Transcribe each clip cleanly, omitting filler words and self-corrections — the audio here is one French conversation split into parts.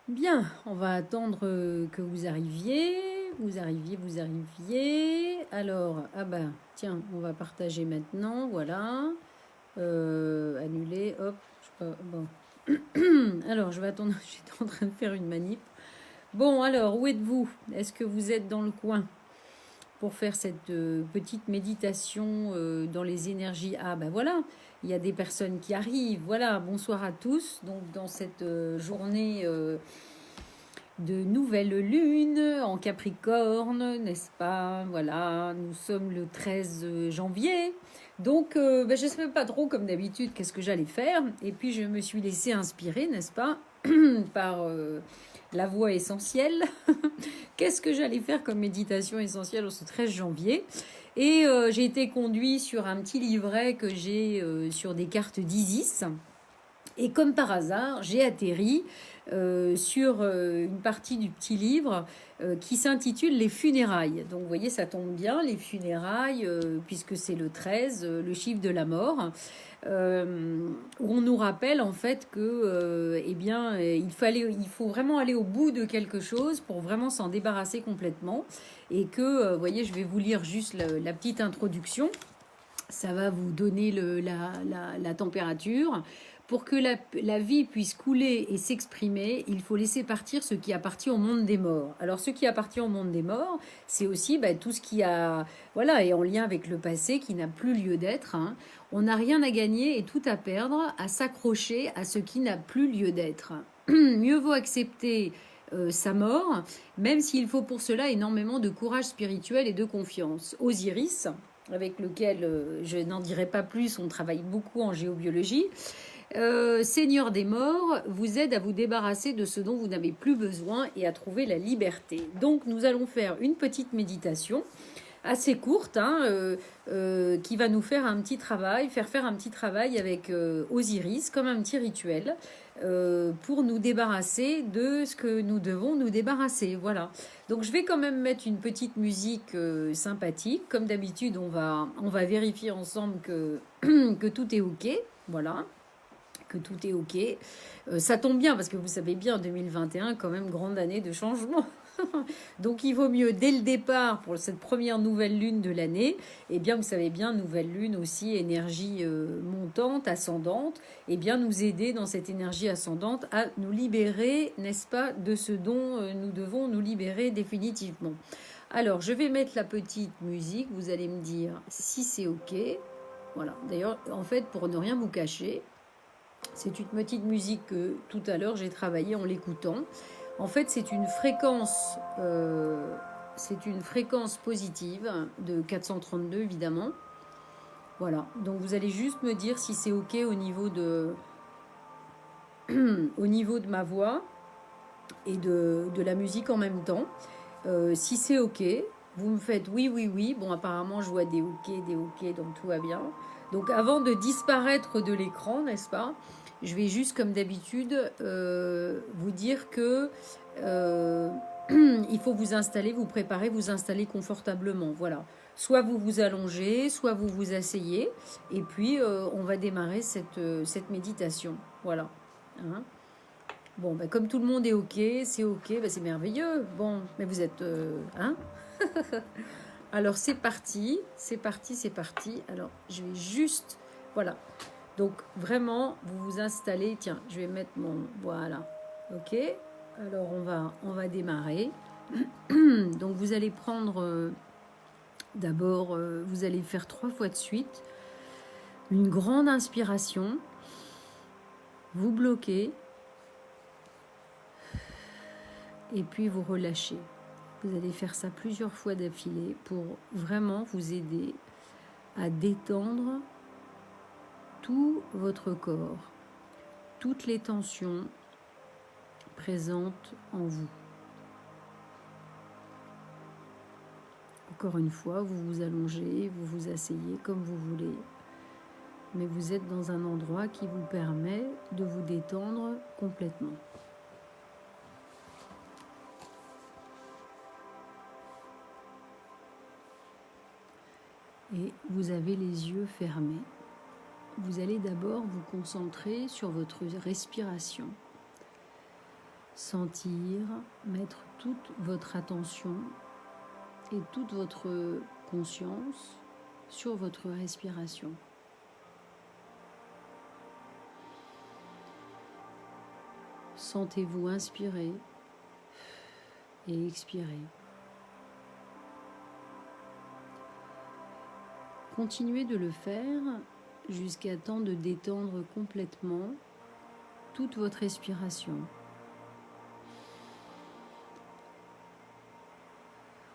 Bien, on va attendre que vous arriviez. Vous arriviez. Alors, ah bah, tiens, on va partager maintenant. Voilà. Annuler, hop. Bon. Alors, je vais attendre. J'étais en train de faire une manip. Bon, alors, où êtes-vous? Est-ce que vous êtes dans le coin pour faire cette petite méditation dans les énergies? Ah, ben voilà, il y a des personnes qui arrivent. Voilà, bonsoir à tous. Donc, dans cette journée de nouvelle lune en Capricorne, n'est-ce pas? Voilà, nous sommes le 13 janvier. Donc, ben, je ne sais pas trop, comme d'habitude, qu'est-ce que j'allais faire. Et puis, je me suis laissée inspirer, n'est-ce pas, par la voix essentielle. Qu'est-ce que j'allais faire comme méditation essentielle ce 13 janvier? Et j'ai été conduit sur un petit livret que j'ai sur des cartes d'Isis. Et comme par hasard, j'ai atterri sur une partie du petit livre qui s'intitule Les funérailles. Donc vous voyez, ça tombe bien, les funérailles, puisque c'est le 13, le chiffre de la mort, où on nous rappelle en fait que eh bien, il faut vraiment aller au bout de quelque chose pour vraiment s'en débarrasser complètement. Et que, vous voyez, je vais vous lire juste la petite introduction. Ça va vous donner la température. Pour que la vie puisse couler et s'exprimer, il faut laisser partir ce qui appartient au monde des morts. Alors, ce qui appartient au monde des morts, c'est aussi tout ce qui a, voilà, est en lien avec le passé, qui n'a plus lieu d'être. Hein. On n'a rien à gagner et tout à perdre à s'accrocher à ce qui n'a plus lieu d'être. Mieux vaut accepter sa mort, même s'il faut pour cela énormément de courage spirituel et de confiance. Osiris, avec lequel je n'en dirai pas plus, on travaille beaucoup en géobiologie, Seigneur des morts, vous aide à vous débarrasser de ce dont vous n'avez plus besoin et à trouver la liberté. Donc nous allons faire une petite méditation assez courte, hein, qui va nous faire un petit travail, faire un petit travail avec Osiris, comme un petit rituel, pour nous débarrasser de ce que nous devons nous débarrasser. Voilà. Donc je vais quand même mettre une petite musique sympathique. Comme d'habitude, on va vérifier ensemble que, que tout est OK. Voilà. Que tout est OK. Ça tombe bien parce que vous savez bien, 2021, quand même, grande année de changement. Donc il vaut mieux dès le départ pour cette première nouvelle lune de l'année, eh bien vous savez bien, nouvelle lune aussi, énergie montante, ascendante, eh bien nous aider dans cette énergie ascendante à nous libérer, n'est-ce pas, de ce dont nous devons nous libérer définitivement. Alors je vais mettre la petite musique, vous allez me dire si c'est OK. Voilà, d'ailleurs en fait pour ne rien vous cacher, c'est une petite musique que tout à l'heure j'ai travaillé en l'écoutant. En fait, c'est une fréquence positive de 432 évidemment. Voilà. Donc vous allez juste me dire si c'est OK au niveau de ma voix et de la musique en même temps. Si c'est OK, vous me faites oui, oui, oui. Bon, apparemment, je vois des OK, donc tout va bien. Donc avant de disparaître de l'écran, n'est-ce pas, je vais juste, comme d'habitude, vous dire que il faut vous installer, vous préparer, vous installer confortablement. Voilà. Soit vous vous allongez, soit vous vous asseyez, et puis on va démarrer cette méditation. Voilà. Hein. Bon, bah, comme tout le monde est OK, c'est OK, bah, c'est merveilleux. Bon, mais vous êtes... hein. Alors c'est parti, c'est parti, c'est parti. Alors je vais juste... Voilà. Donc vraiment, vous vous installez. Tiens, je vais mettre mon... Voilà. OK. Alors on va démarrer. Donc vous allez prendre... D'abord, vous allez faire 3 fois de suite une grande inspiration. Vous bloquez. Et puis vous relâchez. Vous allez faire ça plusieurs fois d'affilée pour vraiment vous aider à détendre tout votre corps, toutes les tensions présentes en vous. Encore une fois, vous vous allongez, vous vous asseyez comme vous voulez, mais vous êtes dans un endroit qui vous permet de vous détendre complètement. Et vous avez les yeux fermés. vous allez d'abord vous concentrer sur votre respiration. Sentir, mettre toute votre attention et toute votre conscience sur votre respiration. Sentez-vous inspirer et expirer. Continuez de le faire jusqu'à temps de détendre complètement toute votre respiration.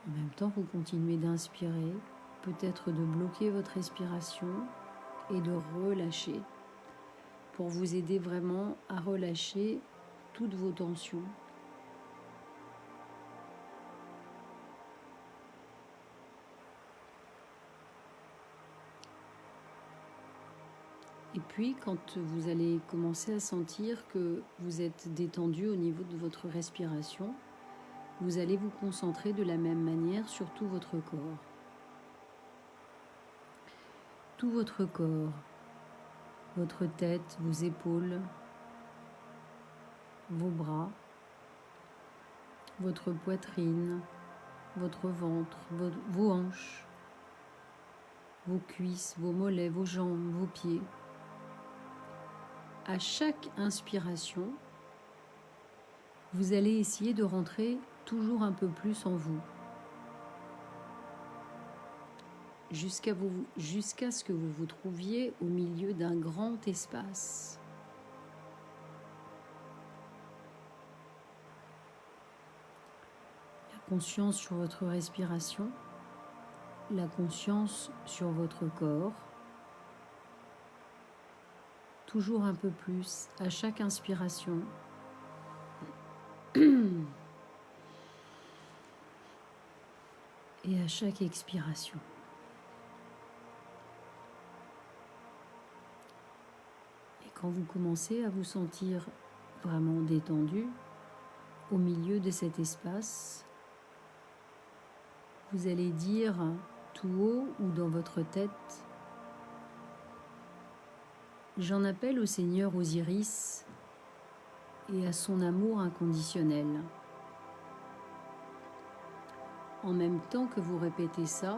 En même temps, vous continuez d'inspirer, peut-être de bloquer votre respiration et de relâcher pour vous aider vraiment à relâcher toutes vos tensions. Et puis, quand vous allez commencer à sentir que vous êtes détendu au niveau de votre respiration, vous allez vous concentrer de la même manière sur tout votre corps. Tout votre corps, votre tête, vos épaules, vos bras, votre poitrine, votre ventre, vos hanches, vos cuisses, vos mollets, vos jambes, vos pieds. À chaque inspiration, vous allez essayer de rentrer toujours un peu plus en vous, jusqu'à ce que vous vous trouviez au milieu d'un grand espace. La conscience sur votre respiration, la conscience sur votre corps, toujours un peu plus à chaque inspiration. Et à chaque expiration. Et quand vous commencez à vous sentir vraiment détendu au milieu de cet espace, vous allez dire tout haut ou dans votre tête: j'en appelle au Seigneur Osiris et à son amour inconditionnel. En même temps que vous répétez ça,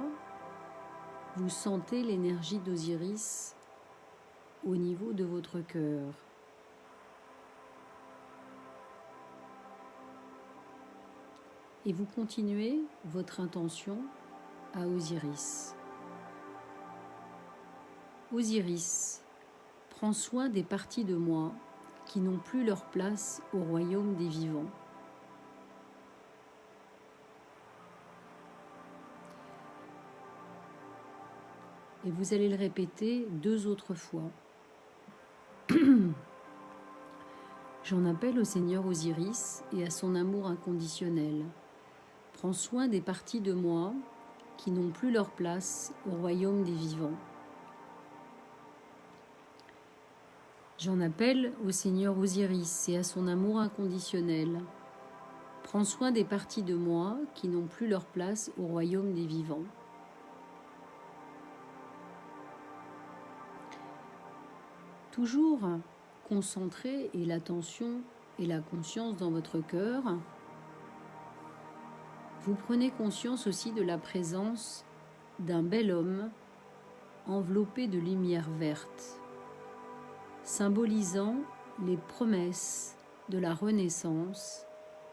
vous sentez l'énergie d'Osiris au niveau de votre cœur. Et vous continuez votre intention à Osiris. Osiris, prends soin des parties de moi qui n'ont plus leur place au royaume des vivants. Et vous allez le répéter 2 autres fois. J'en appelle au Seigneur Osiris et à son amour inconditionnel. Prends soin des parties de moi qui n'ont plus leur place au royaume des vivants. J'en appelle au Seigneur Osiris et à son amour inconditionnel. Prends soin des parties de moi qui n'ont plus leur place au royaume des vivants. Toujours concentrer et l'attention et la conscience dans votre cœur, vous prenez conscience aussi de la présence d'un bel homme enveloppé de lumière verte, symbolisant les promesses de la renaissance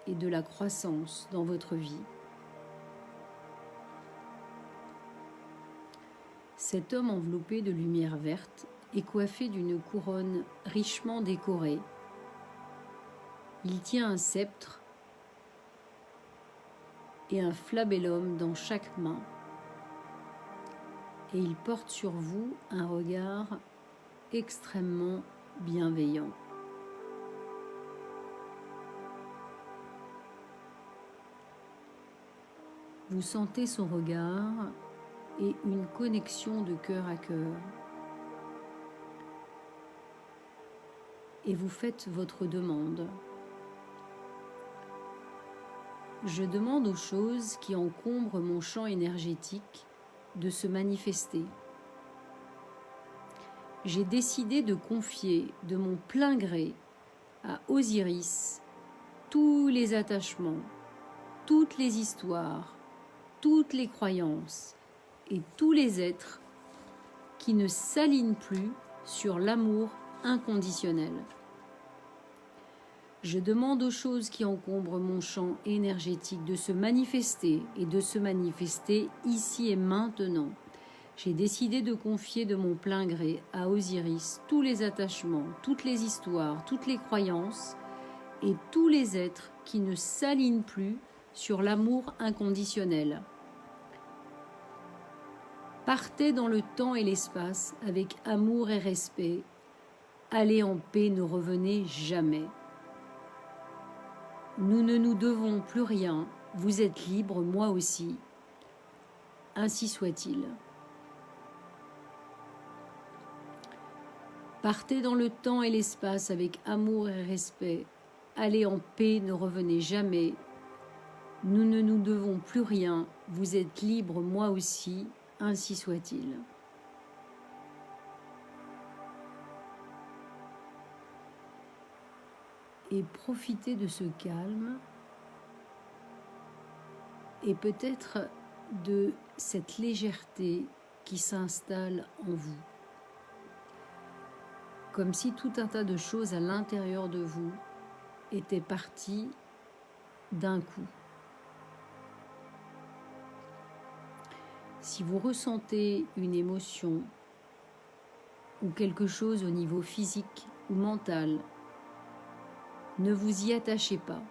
et de la croissance dans votre vie. Cet homme enveloppé de lumière verte est coiffé d'une couronne richement décorée. Il tient un sceptre et un flabellum dans chaque main. Et il porte sur vous un regard extrêmement bienveillant. Vous sentez son regard et une connexion de cœur à cœur. Et vous faites votre demande. Je demande aux choses qui encombrent mon champ énergétique de se manifester. j'ai décidé de confier de mon plein gré à Osiris tous les attachements, toutes les histoires, toutes les croyances et tous les êtres qui ne s'alignent plus sur l'amour inconditionnel. Je demande aux choses qui encombrent mon champ énergétique de se manifester et de se manifester ici et maintenant. J'ai décidé de confier de mon plein gré à Osiris tous les attachements, toutes les histoires, toutes les croyances et tous les êtres qui ne s'alignent plus sur l'amour inconditionnel. Partez dans le temps et l'espace avec amour et respect. Allez en paix, ne revenez jamais. Nous ne nous devons plus rien, vous êtes libres, moi aussi. Ainsi soit-il. Partez dans le temps et l'espace avec amour et respect. Allez en paix, ne revenez jamais. Nous ne nous devons plus rien, vous êtes libres, moi aussi. Ainsi soit-il. Et profitez de ce calme et peut-être de cette légèreté qui s'installe en vous. Comme si tout un tas de choses à l'intérieur de vous étaient parties d'un coup. Si vous ressentez une émotion ou quelque chose au niveau physique ou mental, ne vous y attachez pas.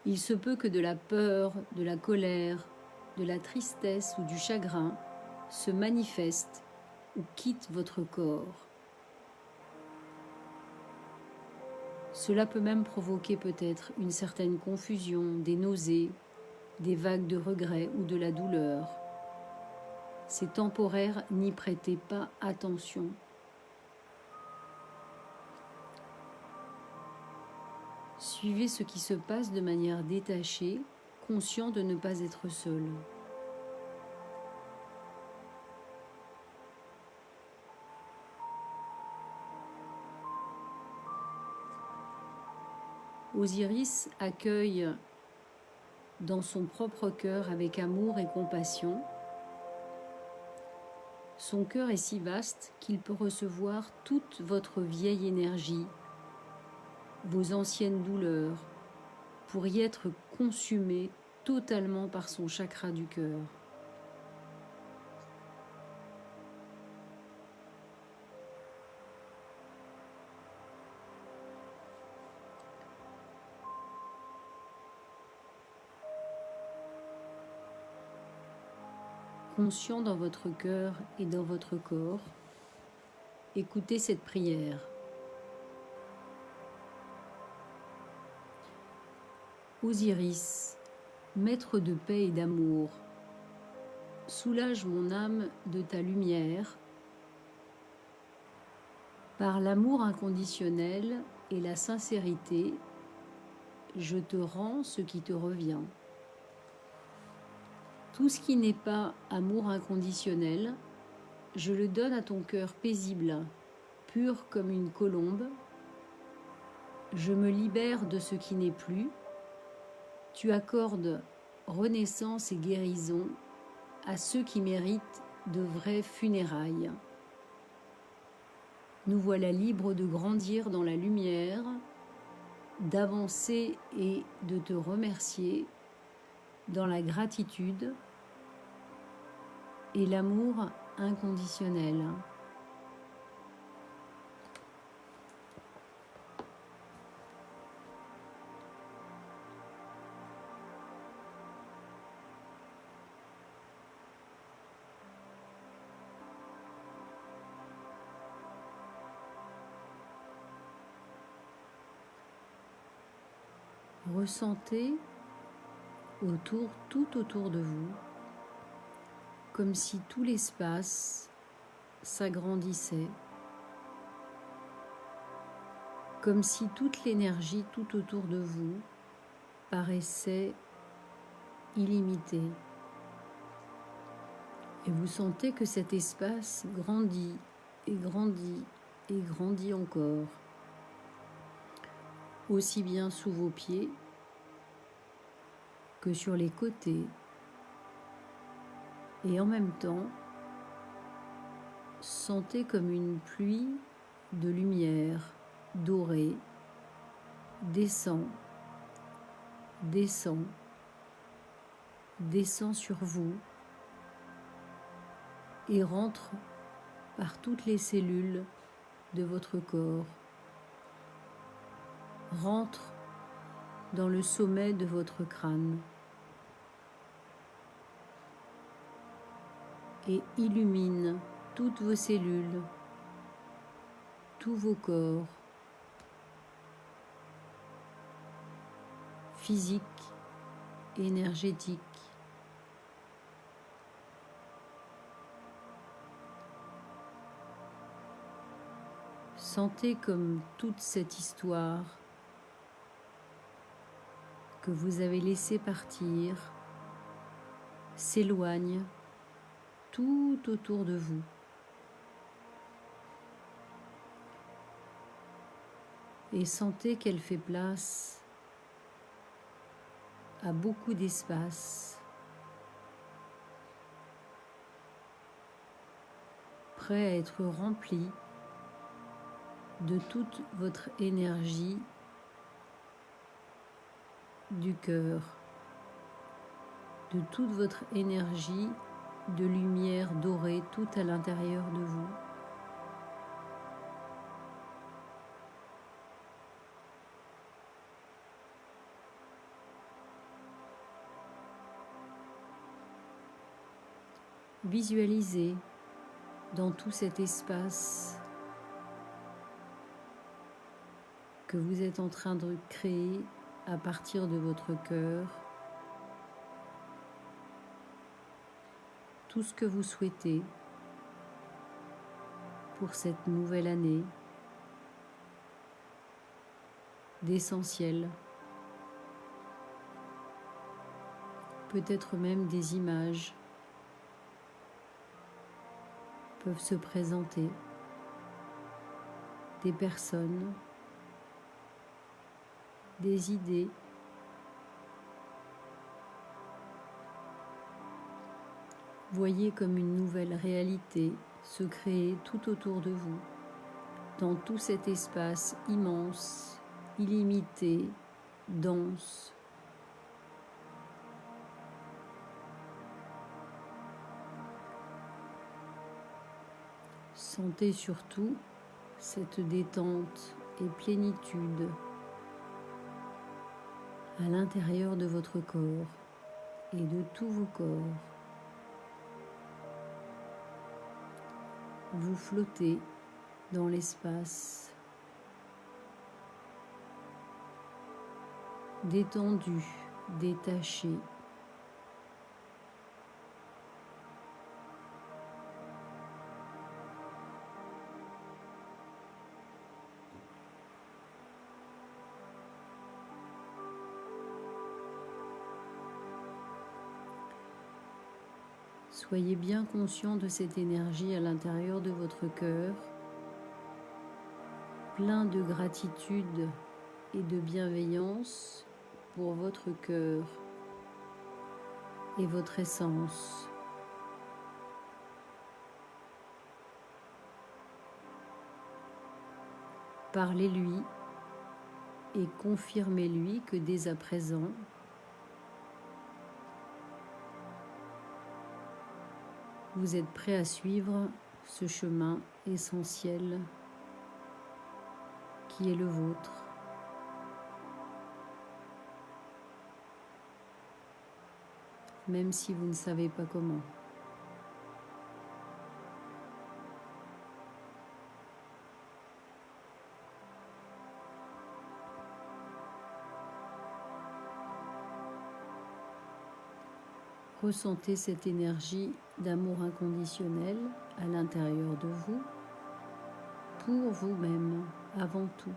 Il se peut que de la peur, de la colère, de la tristesse ou du chagrin se manifeste ou quitte votre corps. Cela peut même provoquer peut-être une certaine confusion, des nausées, des vagues de regret ou de la douleur. C'est temporaire, n'y prêtez pas attention. Suivez ce qui se passe de manière détachée, conscient de ne pas être seul. Osiris accueille dans son propre cœur avec amour et compassion. Son cœur est si vaste qu'il peut recevoir toute votre vieille énergie, vos anciennes douleurs, pour y être consumé totalement par son chakra du cœur. Conscient dans votre cœur et dans votre corps, écoutez cette prière. Osiris, maître de paix et d'amour, soulage mon âme de ta lumière. Par l'amour inconditionnel et la sincérité, je te rends ce qui te revient. Tout ce qui n'est pas amour inconditionnel, je le donne à ton cœur paisible, pur comme une colombe. Je me libère de ce qui n'est plus. Tu accordes renaissance et guérison à ceux qui méritent de vraies funérailles. Nous voilà libres de grandir dans la lumière, d'avancer et de te remercier dans la gratitude et l'amour inconditionnel. Ressentez tout autour de vous, comme si tout l'espace s'agrandissait, comme si toute l'énergie tout autour de vous paraissait illimitée. Et vous sentez que cet espace grandit et grandit encore, aussi bien sous vos pieds que sur les côtés, et en même temps, sentez comme une pluie de lumière dorée descend, descend, descend sur vous et rentre par toutes les cellules de votre corps, rentre dans le sommet de votre crâne et illumine toutes vos cellules, tous vos corps, physiques, énergétiques. Sentez comme toute cette histoire que vous avez laissée partir s'éloigne tout autour de vous. Et sentez qu'elle fait place à beaucoup d'espace, prêt à être rempli de toute votre énergie du cœur, de toute votre énergie de lumière dorée tout à l'intérieur de vous. Visualisez dans tout cet espace que vous êtes en train de créer à partir de votre cœur tout ce que vous souhaitez pour cette nouvelle année d'essentiel, peut-être même des images peuvent se présenter, des personnes, des idées. Voyez comme une nouvelle réalité se créer tout autour de vous, dans tout cet espace immense, illimité, dense. Sentez surtout cette détente et plénitude à l'intérieur de votre corps et de tous vos corps. Vous flottez dans l'espace, détendu, détaché. Soyez bien conscient de cette énergie à l'intérieur de votre cœur, plein de gratitude et de bienveillance pour votre cœur et votre essence. Parlez-lui et confirmez-lui que dès à présent, vous êtes prêt à suivre ce chemin essentiel qui est le vôtre. Même si vous ne savez pas comment. Ressentez cette énergie d'amour inconditionnel à l'intérieur de vous, pour vous-même avant tout.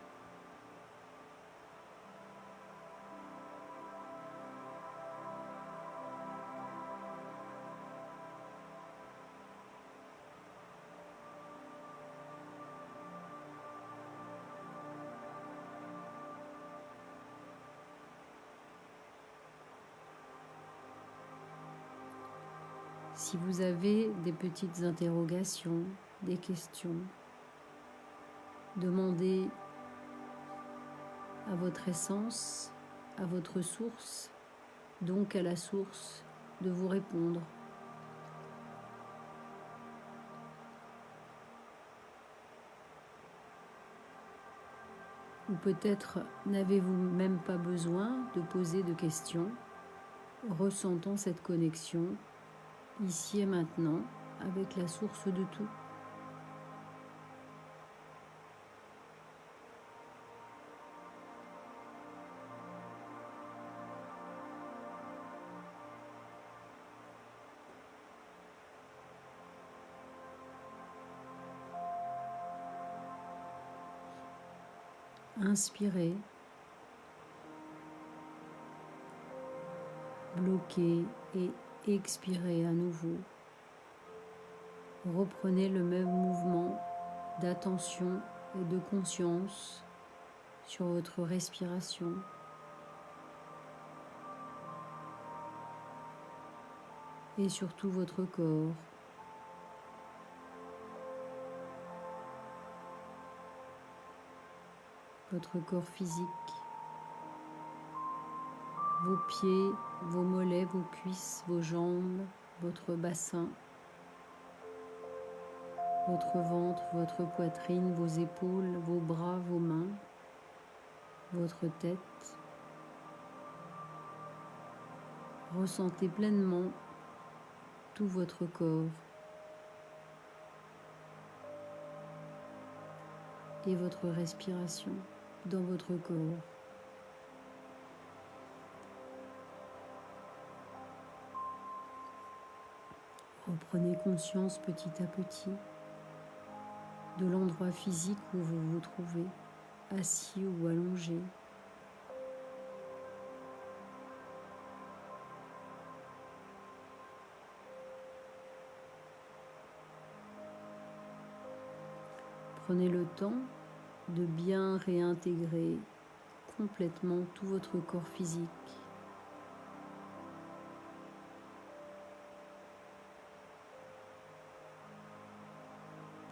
Si vous avez des petites interrogations, des questions, demandez à votre essence, à votre source, donc à la source, de vous répondre. Ou peut-être n'avez-vous même pas besoin de poser de questions, ressentant cette connexion, ici et maintenant, avec la source de tout. Inspirez, bloquez et expirez à nouveau. Reprenez le même mouvement d'attention et de conscience sur votre respiration. Et surtout votre corps. Votre corps physique, vos pieds, vos mollets, vos cuisses, vos jambes, votre bassin, votre ventre, votre poitrine, vos épaules, vos bras, vos mains, votre tête. Ressentez pleinement tout votre corps et votre respiration dans votre corps. Reprenez conscience petit à petit de l'endroit physique où vous vous trouvez, assis ou allongé. Prenez le temps de bien réintégrer complètement tout votre corps physique.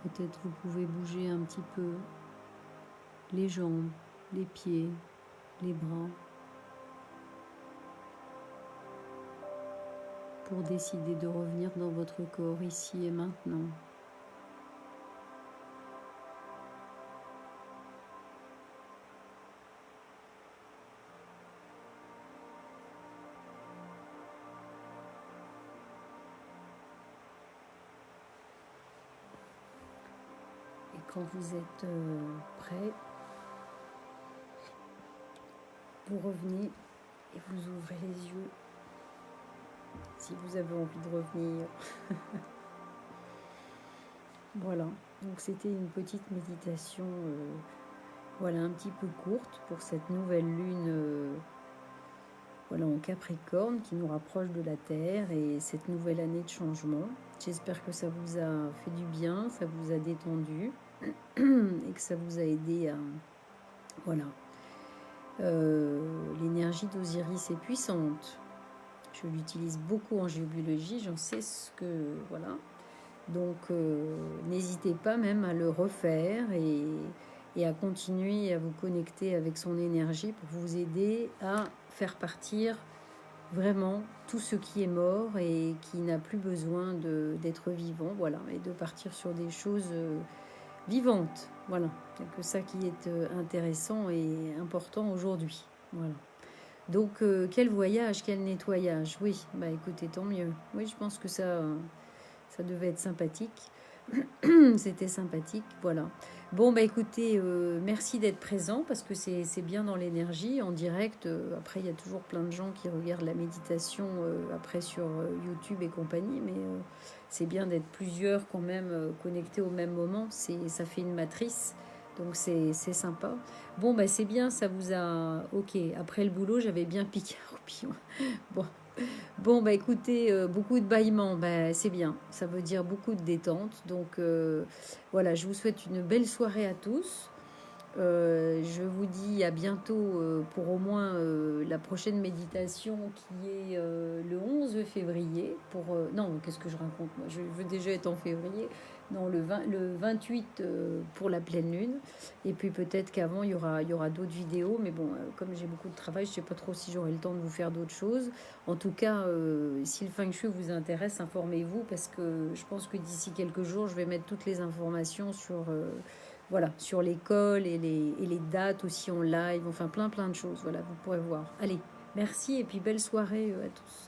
Peut-être vous pouvez bouger un petit peu les jambes, les pieds, les bras, pour décider de revenir dans votre corps ici et maintenant. Quand vous êtes prêt, vous revenez et vous ouvrez les yeux si vous avez envie de revenir. Voilà, donc c'était une petite méditation voilà, un petit peu courte pour cette nouvelle lune voilà, en Capricorne qui nous rapproche de la Terre et cette nouvelle année de changement. J'espère que ça vous a fait du bien, ça vous a détendu et que ça vous a aidé à... Voilà. L'énergie d'Osiris est puissante. Je l'utilise beaucoup en géobiologie, j'en sais ce que... Voilà. Donc, n'hésitez pas même à le refaire et à continuer à vous connecter avec son énergie pour vous aider à faire partir vraiment tout ce qui est mort et qui n'a plus besoin d'être vivant, voilà, et de partir sur des choses vivantes, voilà. Donc ça qui est intéressant et important aujourd'hui, voilà. Donc quel voyage, quel nettoyage, oui, bah écoutez, tant mieux. Oui, je pense que ça devait être sympathique. C'était sympathique, voilà. Bon, bah écoutez, merci d'être présent parce que c'est bien dans l'énergie, en direct. Après, il y a toujours plein de gens qui regardent la méditation après sur YouTube et compagnie, mais c'est bien d'être plusieurs quand même connectés au même moment. Ça fait une matrice, donc c'est sympa. Bon, bah c'est bien, ça vous a... Ok, après le boulot, j'avais bien piqué un roupillon. Bon. Bon, bah écoutez, beaucoup de bâillements, bah, c'est bien. Ça veut dire beaucoup de détente. Donc voilà, je vous souhaite une belle soirée à tous. Je vous dis dis à bientôt pour au moins la prochaine méditation qui est le 11 février. Non, qu'est-ce que je raconte moi? Je veux déjà être en février. Non, le 28 pour la pleine lune. Et puis peut-être qu'avant, il y aura d'autres vidéos. Mais bon, comme j'ai beaucoup de travail, je ne sais pas trop si j'aurai le temps de vous faire d'autres choses. En tout cas, si le Feng Shui vous intéresse, informez-vous parce que je pense que d'ici quelques jours, je vais mettre toutes les informations sur, voilà, sur l'école et les dates aussi en live. Enfin, plein de choses. Voilà, vous pourrez voir. Allez, merci et puis belle soirée à tous.